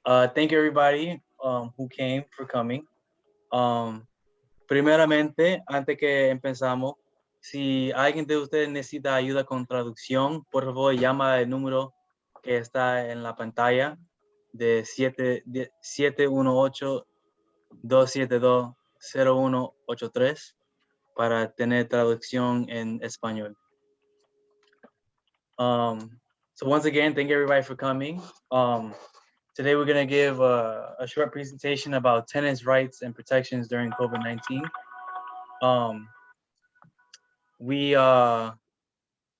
Thank you everybody who came for coming. Primeramente, antes que empezamos, si alguien de ustedes necesita ayuda con traducción, por favor llama el número que está en la pantalla de 718-272-0183 para tener traducción en español. So once again, thank you everybody for coming. Today we're going to give a short presentation about tenants' rights and protections during COVID-19. We're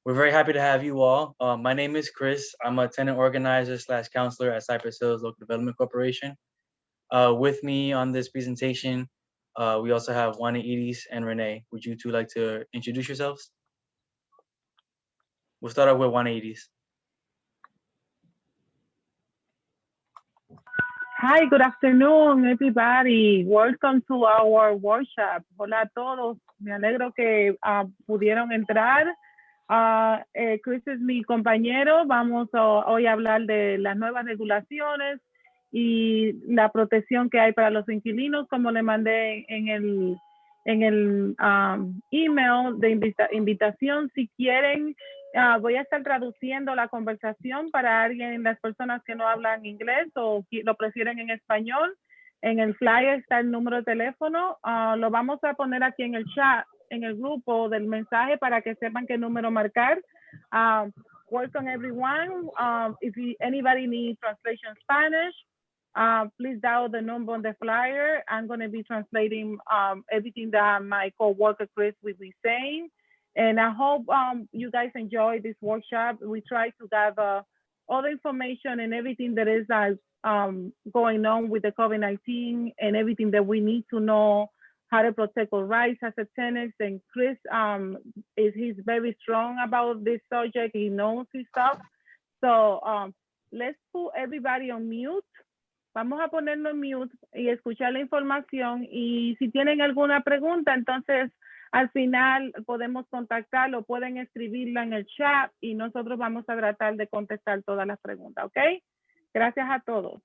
very happy to have you all. My name is Chris. I'm a tenant organizer / counselor at Cypress Hills Local Development Corporation. With me on this presentation, we also have Juana Edis and Renee. Would you two like to introduce yourselves? We'll start off with Juana Edis. Hi, good afternoon, everybody. Welcome to our workshop. Hola a todos. Me alegro que pudieron entrar. Chris es mi compañero. Vamos hoy a hablar de las nuevas regulaciones y la protección que hay para los inquilinos, como le mandé en el email de invitación. Si quieren, voy a estar traduciendo la conversación para las personas que no hablan inglés o lo prefieren en español. En el flyer está el número de teléfono. Lo vamos a poner aquí en el chat, en el grupo del mensaje, para que sepan qué número marcar. Welcome everyone. If anybody needs translation Spanish, please dial the number on the flyer. I'm going to be translating everything that my co-worker Chris will be saying. And I hope you guys enjoy this workshop. We try to gather all the information and everything that is going on with the COVID-19 and everything that we need to know how to protect our rights as a tenant. And Chris, he's very strong about this subject. He knows his stuff. So let's put everybody on mute. Vamos a ponerlo en mute y escuchar la información. Y si tienen alguna pregunta, entonces al final podemos contactarlo, pueden escribirla en el chat y nosotros vamos a tratar de contestar todas las preguntas, ¿ok? Gracias a todos.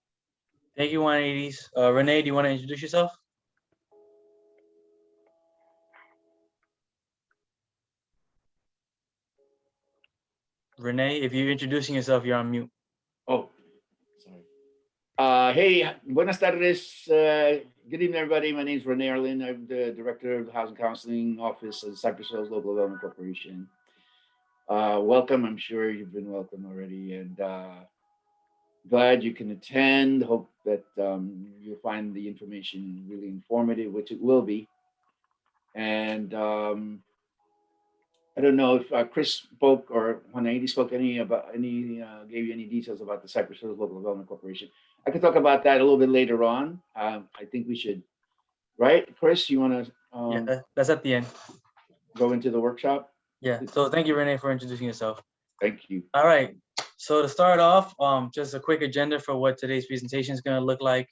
Thank you, 180s. Renee, do you want to introduce yourself? Renee, if you're introducing yourself, you're on mute. Oh, sorry. Hey, buenas tardes. Good evening, everybody. My name is Renee Arlin. I'm the director of the Housing Counseling Office at Cypress Hills Local Development Corporation. Welcome. I'm sure you've been welcome already, and glad you can attend. Hope that you'll find the information really informative, which it will be. And I don't know if Chris spoke or 180 spoke gave you any details about the Cypress Hills Local Development Corporation. I could talk about that a little bit later on. I think we should, right? Chris, you want to? Yeah, that's at the end. Go into the workshop? Yeah, so thank you, Renee, for introducing yourself. Thank you. All right, so to start off, just a quick agenda for what today's presentation is going to look like.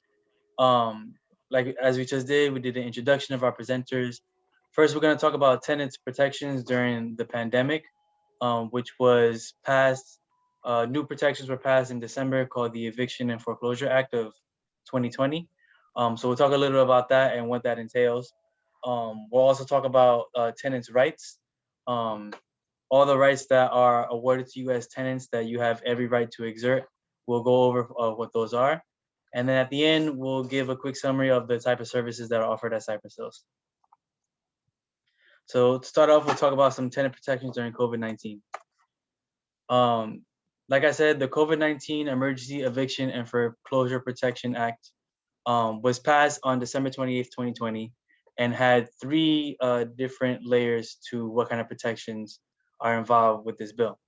Like as we just did, we did an introduction of our presenters. First, we're going to talk about tenants' protections during the pandemic, which was passed. New protections were passed in December called the Eviction and Foreclosure Act of 2020. So we'll talk a little about that and what that entails. We'll also talk about tenants' rights, all the rights that are awarded to you as tenants that you have every right to exert. We'll go over what those are. And then at the end, we'll give a quick summary of the type of services that are offered at Cypress Hills. So to start off, we'll talk about some tenant protections during COVID-19. Like I said, the COVID-19 Emergency Eviction and Foreclosure Protection Act was passed on December 28th, 2020, and had three different layers to what kind of protections are involved with this bill.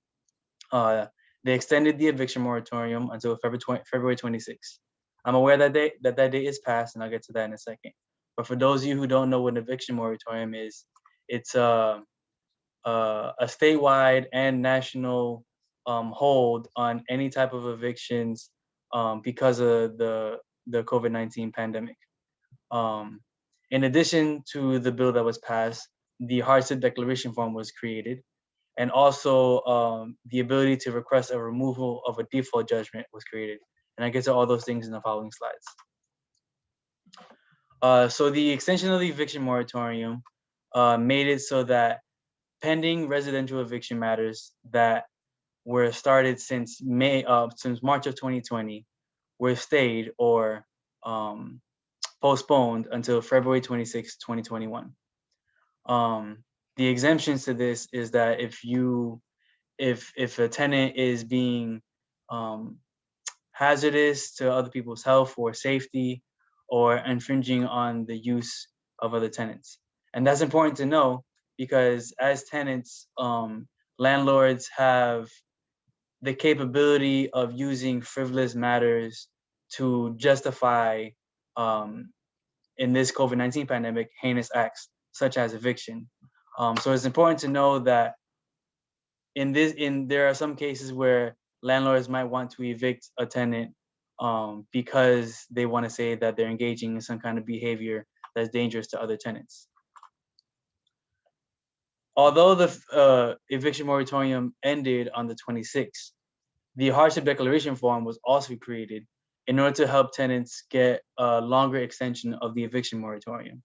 They extended the eviction moratorium until February 26th. I'm aware that that date is passed, and I'll get to that in a second. But for those of you who don't know what an eviction moratorium is, it's a statewide and national hold on any type of evictions because of the COVID-19 pandemic. In addition to the bill that was passed, the hardship declaration form was created, and also the ability to request a removal of a default judgment was created. And I get to all those things in the following slides. So the extension of the eviction moratorium made it so that pending residential eviction matters that were started since March of 2020 were stayed or postponed until February 26, 2021. The exemptions to this is that if a tenant is being hazardous to other people's health or safety, or infringing on the use of other tenants. And that's important to know because as tenants, landlords have the capability of using frivolous matters to justify, in this COVID-19 pandemic, heinous acts such as eviction. So it's important to know that there are some cases where landlords might want to evict a tenant because they want to say that they're engaging in some kind of behavior that's dangerous to other tenants. Although the eviction moratorium ended on the 26th, the hardship declaration form was also created in order to help tenants get a longer extension of the eviction moratorium.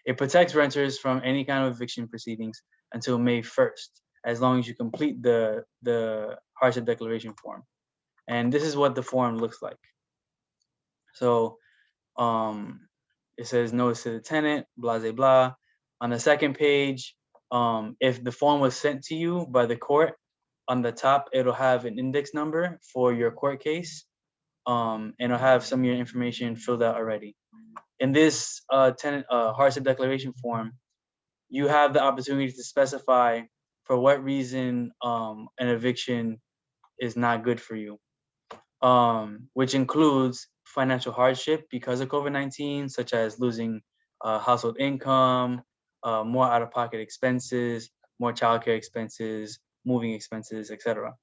It protects renters from any kind of eviction proceedings until May 1st, as long as you complete the hardship declaration form. And this is what the form looks like. So it says notice to the tenant, blah, blah, blah. On the second page, if the form was sent to you by the court, on the top, it'll have an index number for your court case, and it'll have some of your information filled out already. In this tenant hardship declaration form, you have the opportunity to specify for what reason an eviction is not good for you, which includes financial hardship because of COVID-19, such as losing household income, more out-of-pocket expenses, more childcare expenses, moving expenses, etc.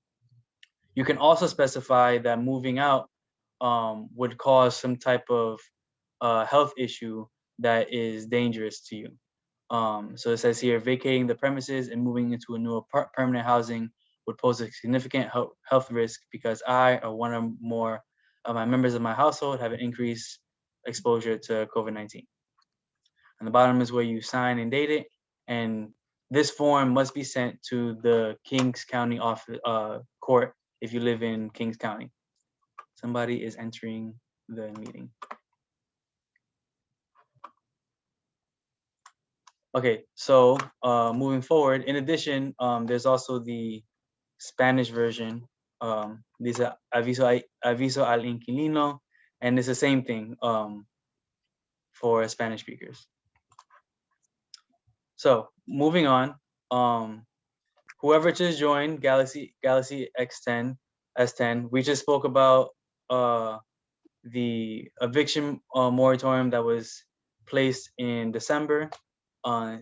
You can also specify that moving out would cause some type of health issue that is dangerous to you. So it says here, vacating the premises and moving into a new permanent housing would pose a significant health risk because I or one or more of my members of my household have an increased exposure to COVID-19. And the bottom is where you sign and date it. And this form must be sent to the Kings County office, court if you live in Kings County. Somebody is entering the meeting. Okay, so moving forward, in addition, there's also the Spanish version. Dice aviso al inquilino, and it's the same thing for Spanish speakers. So moving on, whoever just joined Galaxy X10 S10, we just spoke about the eviction moratorium that was placed in December.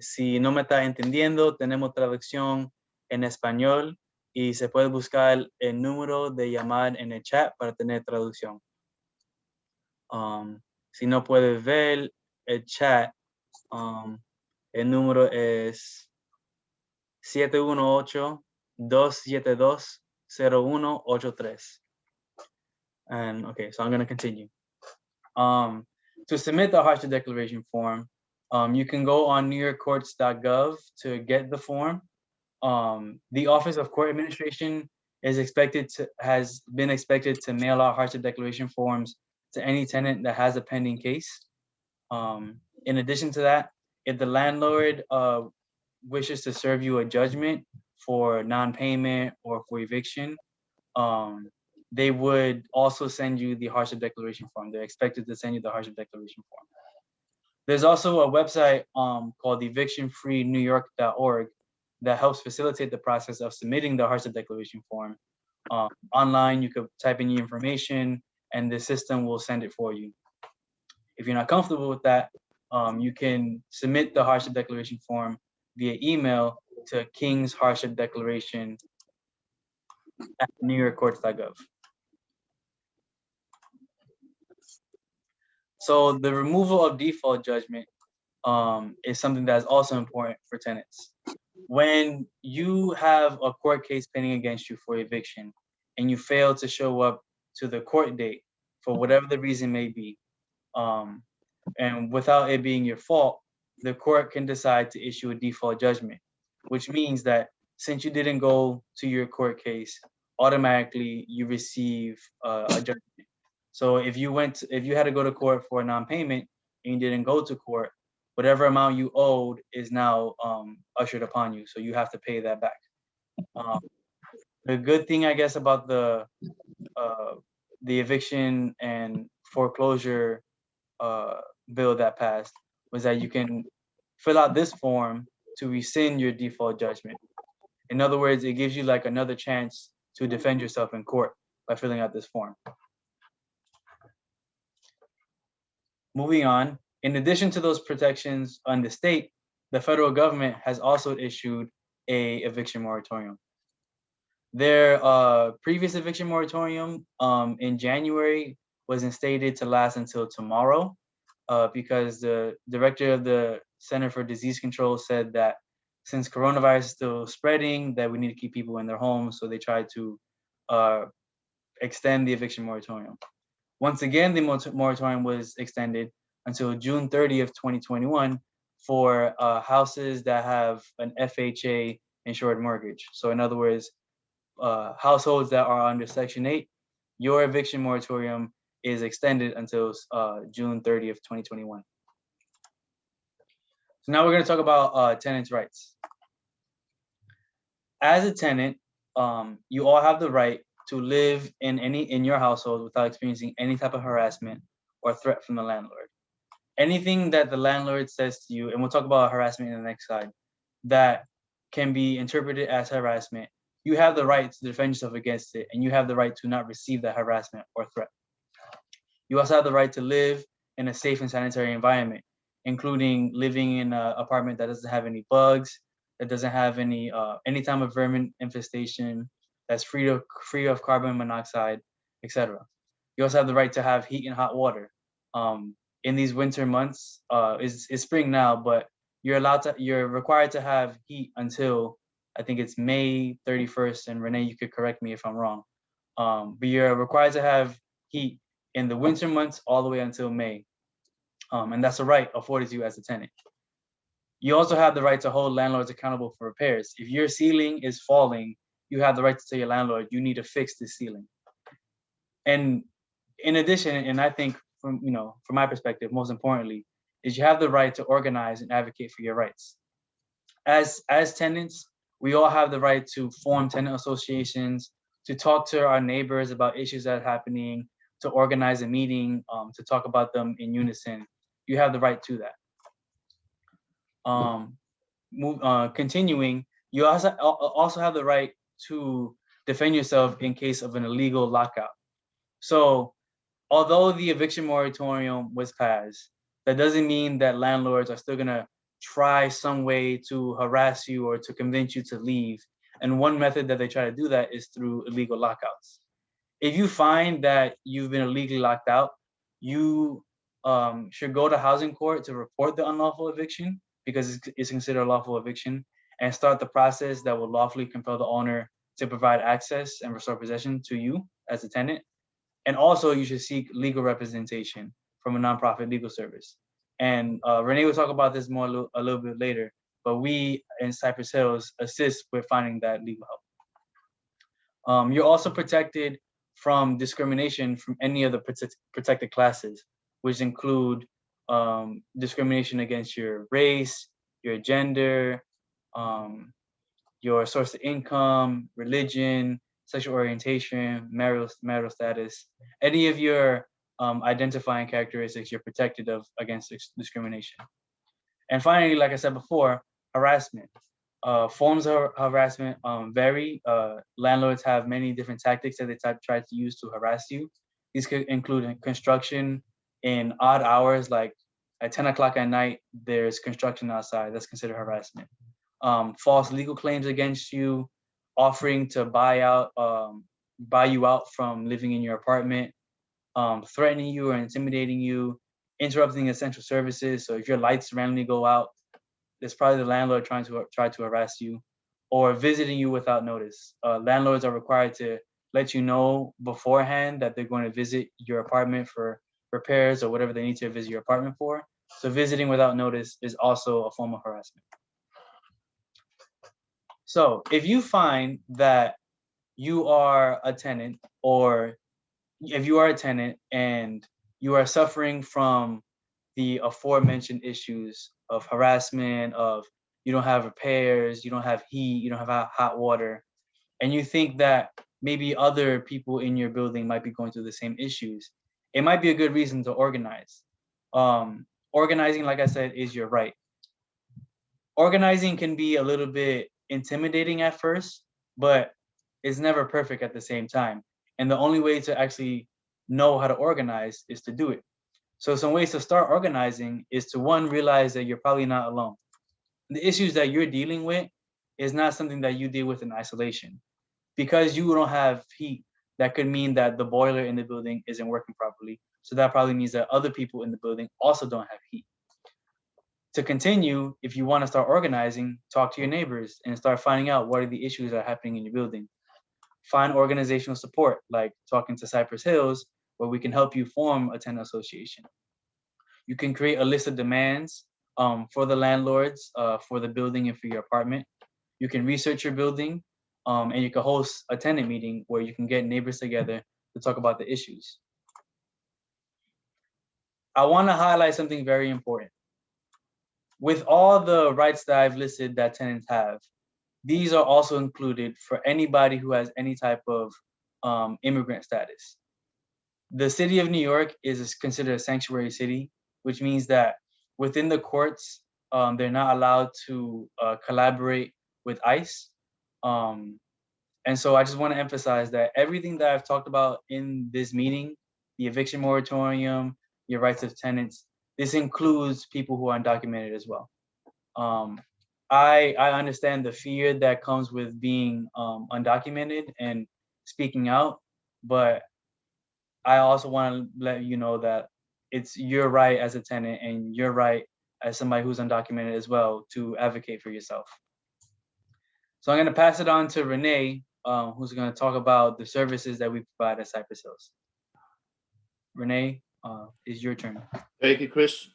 Si no me está entendiendo, tenemos traducción en español y se puede buscar el número de llamar en el chat para tener traducción. Si no puedes ver el chat, el número es 718-272-0183. And okay, so I'm going to continue. To submit the hardship declaration form, you can go on newyorkcourts.gov to get the form. The Office of Court Administration has been expected to mail out hardship declaration forms to any tenant that has a pending case. In addition to that, if the landlord wishes to serve you a judgment for non-payment or for eviction, they would also send you the hardship declaration form. They're expected to send you the hardship declaration form. There's also a website called evictionfreenewyork.org that helps facilitate the process of submitting the hardship declaration form. Online, you could type in your information and the system will send it for you. If you're not comfortable with that, you can submit the hardship declaration form via email to King's Hardship Declaration at newyorkcourts.gov. So the removal of default judgment is something that's also important for tenants. When you have a court case pending against you for eviction and you fail to show up to the court date for whatever the reason may be, and without it being your fault, the court can decide to issue a default judgment, which means that since you didn't go to your court case, automatically you receive a judgment. So if you had to go to court for a non-payment and you didn't go to court, whatever amount you owed is now ushered upon you. So you have to pay that back. The good thing, I guess, about the eviction and foreclosure bill that passed was that you can fill out this form to rescind your default judgment. In other words, it gives you like another chance to defend yourself in court by filling out this form. Moving on, in addition to those protections on the state, the federal government has also issued a eviction moratorium. Their previous eviction moratorium in January was instated to last until tomorrow because the director of the Center for Disease Control said that since coronavirus is still spreading, that we need to keep people in their homes. So they tried to extend the eviction moratorium. Once again, the moratorium was extended until June 30th, 2021 for houses that have an FHA insured mortgage. So in other words, households that are under Section 8, your eviction moratorium is extended until June 30th, 2021. So now we're going to talk about tenants' rights. As a tenant, you all have the right to live in your household without experiencing any type of harassment or threat from the landlord. Anything that the landlord says to you, and we'll talk about harassment in the next slide, that can be interpreted as harassment, you have the right to defend yourself against it, and you have the right to not receive that harassment or threat. You also have the right to live in a safe and sanitary environment, including living in an apartment that doesn't have any bugs, that doesn't have any type of vermin infestation, that's free of carbon monoxide, etc. You also have the right to have heat and hot water. In these winter months, it's spring now, but you're required to have heat until I think it's May 31st, and Renee, you could correct me if I'm wrong. But you're required to have heat in the winter months all the way until May. And that's a right afforded to you as a tenant. You also have the right to hold landlords accountable for repairs. If your ceiling is falling, you have the right to tell your landlord, you need to fix this ceiling. And in addition, and I think from my perspective, most importantly, is you have the right to organize and advocate for your rights. As tenants, we all have the right to form tenant associations, to talk to our neighbors about issues that are happening, to organize a meeting, to talk about them in unison. You have the right to that. Continuing, you also have the right to defend yourself in case of an illegal lockout. So although the eviction moratorium was passed, that doesn't mean that landlords are still gonna try some way to harass you or to convince you to leave. And one method that they try to do that is through illegal lockouts. If you find that you've been illegally locked out, you should go to housing court to report the unlawful eviction, because it's considered a lawful eviction, and start the process that will lawfully compel the owner to provide access and restore possession to you as a tenant. And also you should seek legal representation from a nonprofit legal service. And Renee will talk about this more a little bit later, but we in Cypress Hills assist with finding that legal help. You're also protected from discrimination from any of the protected classes, which include discrimination against your race, your gender, your source of income, religion, sexual orientation, marital status. Any of your identifying characteristics you're protected against discrimination. And finally, like I said before, harassment. Forms of harassment vary. Landlords have many different tactics that they try to use to harass you. These could include construction in odd hours, like at 10 o'clock at night, there's construction outside. That's considered harassment. False legal claims against you, offering to buy you out from living in your apartment, threatening you or intimidating you, interrupting essential services. So if your lights randomly go out, it's probably the landlord trying to harass you, or visiting you without notice. Landlords are required to let you know beforehand that they're going to visit your apartment for repairs or whatever they need to visit your apartment for. So visiting without notice is also a form of harassment. So if you find that you are a tenant, or if you are a tenant and you are suffering from the aforementioned issues of harassment, of you don't have repairs, you don't have heat, you don't have hot water, and you think that maybe other people in your building might be going through the same issues, it might be a good reason to organize. Organizing, like I said, is your right. Organizing can be a little bit intimidating at first, but it's never perfect at the same time. And the only way to actually know how to organize is to do it. So some ways to start organizing is to, one, realize that you're probably not alone. The issues that you're dealing with is not something that you deal with in isolation. Because you don't have heat, that could mean that the boiler in the building isn't working properly. So that probably means that other people in the building also don't have heat. To continue, if you want to start organizing, talk to your neighbors and start finding out what are the issues that are happening in your building. Find organizational support, like talking to Cypress Hills, where we can help you form a tenant association. You can create a list of demands for the landlords for the building and for your apartment. You can research your building, and you can host a tenant meeting where you can get neighbors together to talk about the issues. I want to highlight something very important. With all the rights that I've listed that tenants have, these are also included for anybody who has any type of immigrant status. The city of New York is considered a sanctuary city, which means that within the courts, they're not allowed to collaborate with ICE. And so I just want to emphasize that everything that I've talked about in this meeting, the eviction moratorium, your rights of tenants, this includes people who are undocumented as well. I understand the fear that comes with being undocumented and speaking out, but I also want to let you know that it's your right as a tenant and your right as somebody who's undocumented as well to advocate for yourself. So I'm going to pass it on to Renee, who's going to talk about the services that we provide at Cypress Hills. Renee, it's your turn. Thank you, Chris.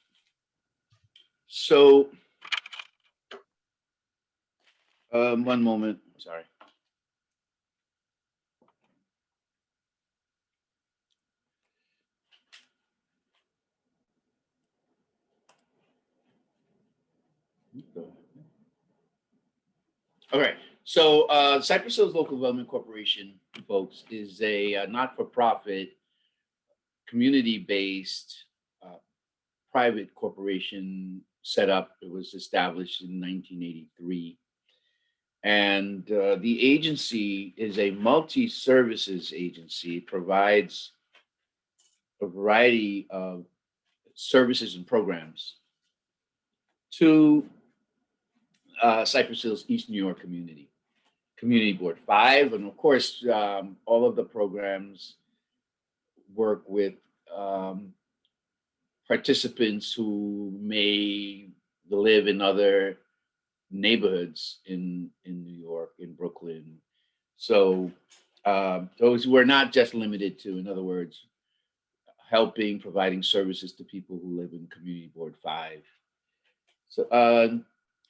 So, one moment, sorry. All right. So Cypress Hills Local Development Corporation, folks, is a not-for-profit, community-based private corporation set up. It was established in 1983. And the agency is a multi-services agency. It provides a variety of services and programs to Cypress Hills East New York Community Board 5. And of course, all of the programs work with participants who may live in other neighborhoods in New York, in Brooklyn. So those who are not just limited to, in other words, providing services to people who live in Community Board 5.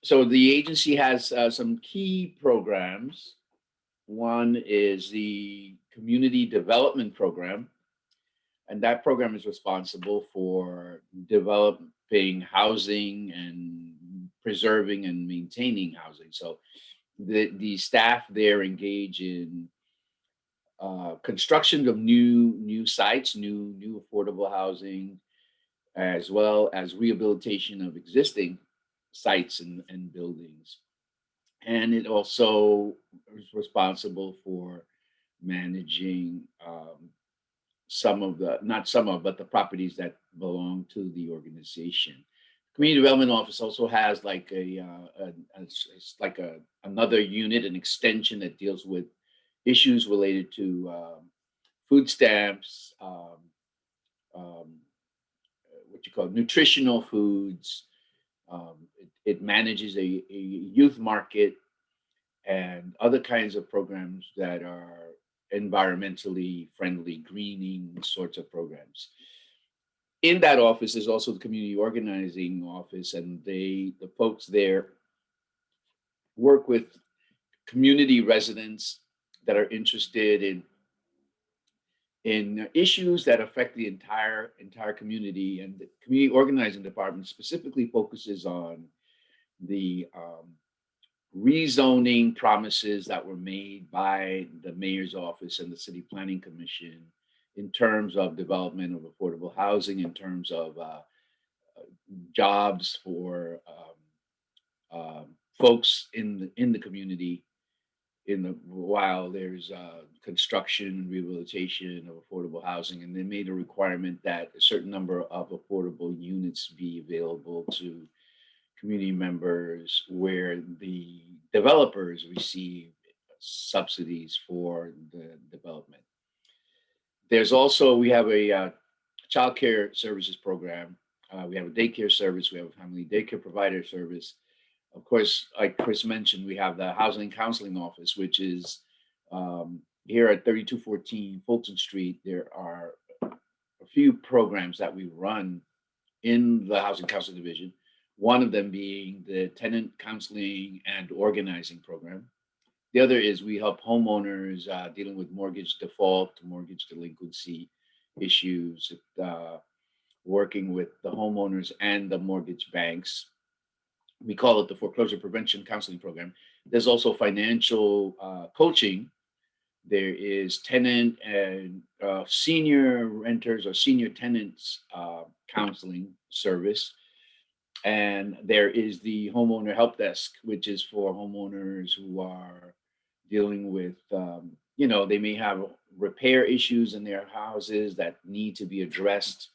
So the agency has some key programs. One is the Community Development Program, and that program is responsible for developing housing and preserving and maintaining housing. So the staff there engage in construction of new sites, new affordable housing, as well as rehabilitation of existing sites and buildings. And it also is responsible for managing but the properties that belong to the organization. Community Development Office also has like another unit, an extension that deals with issues related to food stamps, what you call nutritional foods. It manages a youth market and other kinds of programs that are environmentally friendly greening sorts of programs. In that office is also the community organizing office, and the folks there work with community residents that are interested in issues that affect the entire community. And the community organizing department specifically focuses on the rezoning promises that were made by the mayor's office and the city planning commission in terms of development of affordable housing, in terms of jobs for folks in the community, while there's construction and rehabilitation of affordable housing. And they made a requirement that a certain number of affordable units be available to community members, where the developers receive subsidies for the development. There's also, we have a child care services program. We have a daycare service. We have a family daycare provider service. Of course, like Chris mentioned, we have the Housing and Counseling Office, which is here at 3214 Fulton Street. There are a few programs that we run in the Housing Counseling Division, one of them being the Tenant Counseling and Organizing Program. The other is we help homeowners dealing with mortgage default, mortgage delinquency issues, working with the homeowners and the mortgage banks. We call it the Foreclosure Prevention Counseling Program. There's also financial coaching. There is tenant and senior renters or senior tenants counseling service. And there is the Homeowner Help Desk, which is for homeowners who are dealing with, they may have repair issues in their houses that need to be addressed.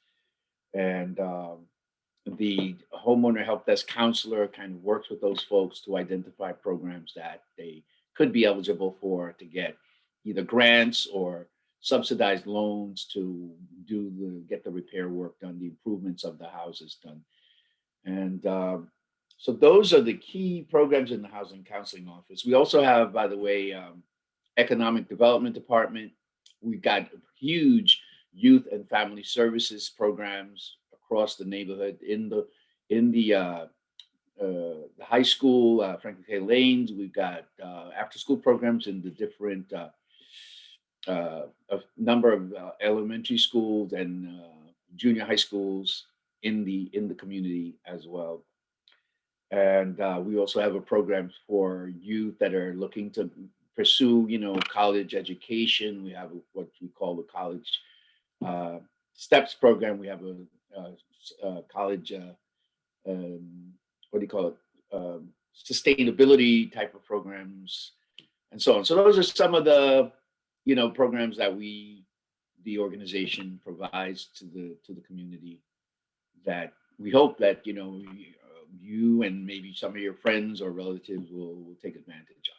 And the Homeowner Help Desk counselor kind of works with those folks to identify programs that they could be eligible for, to get either grants or subsidized loans to get the repair work done, the improvements of the houses done. And so those are the key programs in the Housing Counseling Office. We also have, by the way, Economic Development Department. We've got huge youth and family services programs across the neighborhood. In the high school, Franklin K. Lanes, we've got after-school programs in the different a number of elementary schools and junior high schools in the community as well. And we also have a program for youth that are looking to pursue, college education. We have what we call the college steps program. We have a college, sustainability type of programs, and so on. So those are some of the, programs that the organization provides to the community, that we hope that, you and maybe some of your friends or relatives will take advantage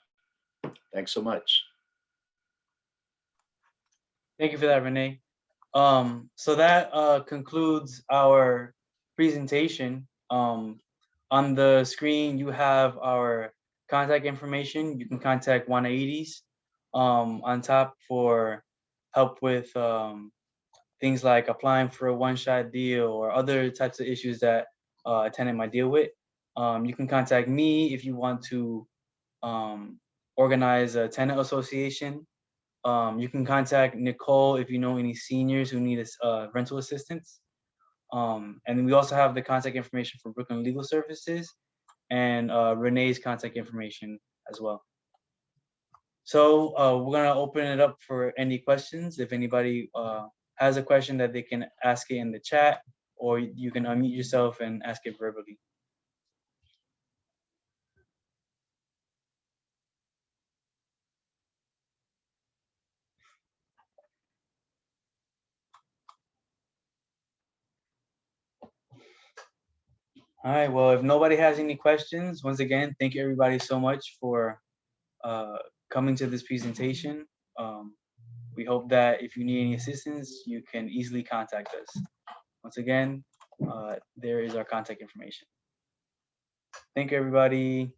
of. Thanks so much. Thank you for that, Renee. So that concludes our presentation. On the screen, you have our contact information. You can contact 180s on top for help with things like applying for a one-shot deal or other types of issues that a tenant might deal with. You can contact me if you want to organize a tenant association. You can contact Nicole if you know any seniors who need rental assistance. And then we also have the contact information for Brooklyn Legal Services and Renee's contact information as well. So we're gonna open it up for any questions. If anybody has a question, that they can ask it in the chat, or you can unmute yourself and ask it verbally. All right, well, if nobody has any questions, once again, thank you everybody so much for coming to this presentation. We hope that if you need any assistance, you can easily contact us. Once again, there is our contact information. Thank you, everybody.